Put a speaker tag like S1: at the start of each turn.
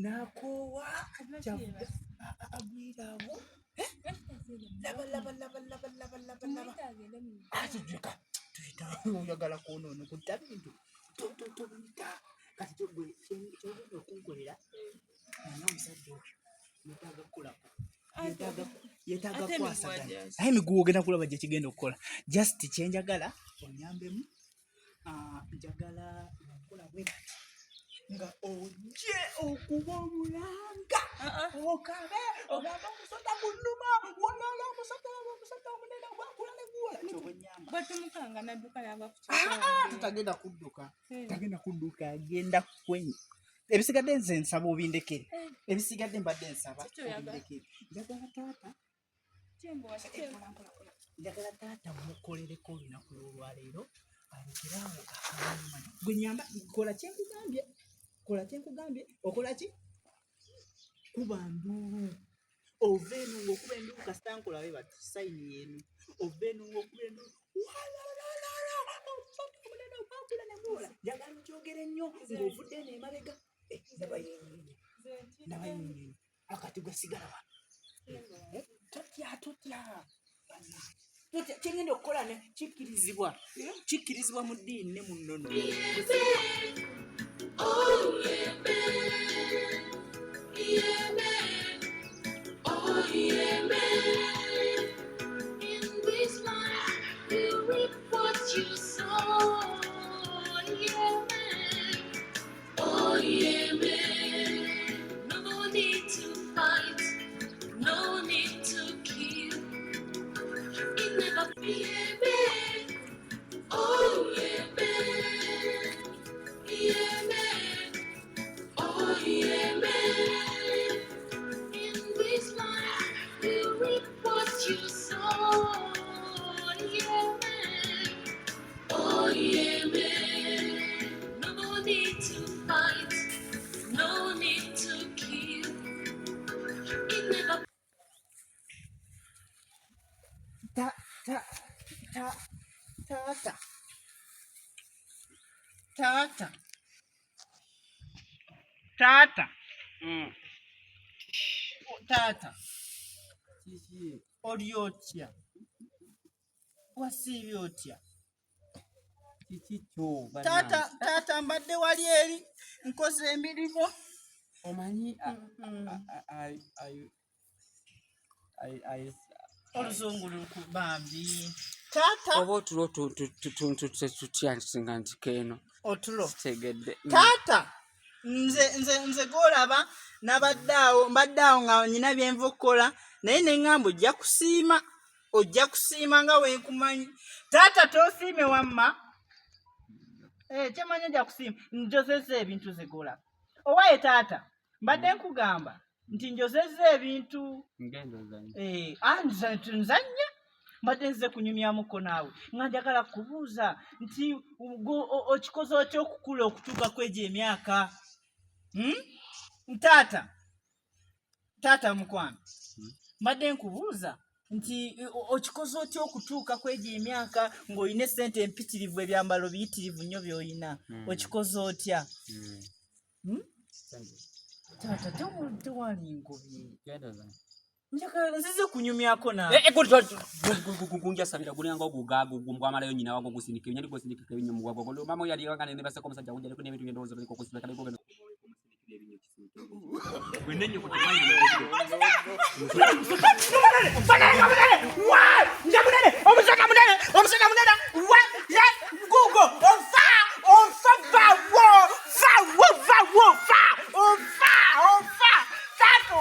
S1: nakowa agwirawo laba atujeka tuyita oyagala kwonoona kutta bintu tobiyita kati togwe kyogenda okunkolera ana omusajja oyo yetaaga kukolako yetaaga kwasaganya aye emiguwa ogenda kulaba gye kigenda okukola just kyenjagala onyambemu njagala okukola bwe bati nga ojje okuba omulanga okabe ogamba omusota gunnuma wonala omusota omunene gwakula ne guwola kyobwenyamba
S2: batumukanga nadduka yava
S1: tutagenda kudduka agenda kwenyi ebisigadde nze nsaba obindekere ebisigadde mbadde nsaba obindekere njagala taata mukolereko olunaku lwolwaleero alekerawo akamanyimanyi gwe nyamba kola kyenkugambye okola ki kuba nduulu ova eno ng'okuba enduulu kasita nkolabe bati sayini yenu ova eno ng'okuba enduulu omunene okwakula ne muwola njagala nkyogere nnyo ng'ovudde eno emabega nabayinyonyi akati gwe sigala wano totya kyengenda okukola ne kikkirizibwa mu ddiini ne mu nnono Taata oli otya wasiibye otya taata mbadde wali eri nkoze emirimu
S3: omanyi
S1: oluzungu lukubambi taata
S3: oba otulo tutyansinga nti keeno
S1: otulo
S3: tegedde
S1: taata nze golaba nabaddeawo mbaddeawo nga nyina byenva okukola naye neŋŋamba ojja kusiima nga wenkumanyi taata tosiime wamma kyemanyi ojja kusiima njozezza ebintu zegolaba owaye taata mbadde nkugamba nti njozezza ebintu nzanya mbadde nze kunyumyamuko naawe nga njagala kubuuza nti okikoze otya okukula okutuuka kwegyo emyaka taata mukwano mbadde nkubuuza nti okikoze otya okutuuka kwegyo emyaka ng'olina essente empitirivu ebyambalo biyitirivu nnyo by'olina okikoze otya taata tewali ngobye njagala nzize kunyumyako naawe
S3: gunjasabira gulinga ogugwamalayo nyina wago gusindika ebinyali gosindika ebinyo muwago mama yali yagana ne basako musajja kunjale kune ebintu byendozo biko kusindika ne gogeno wenenye ko tamanyi omusaka munene wa ya gugo ofa tato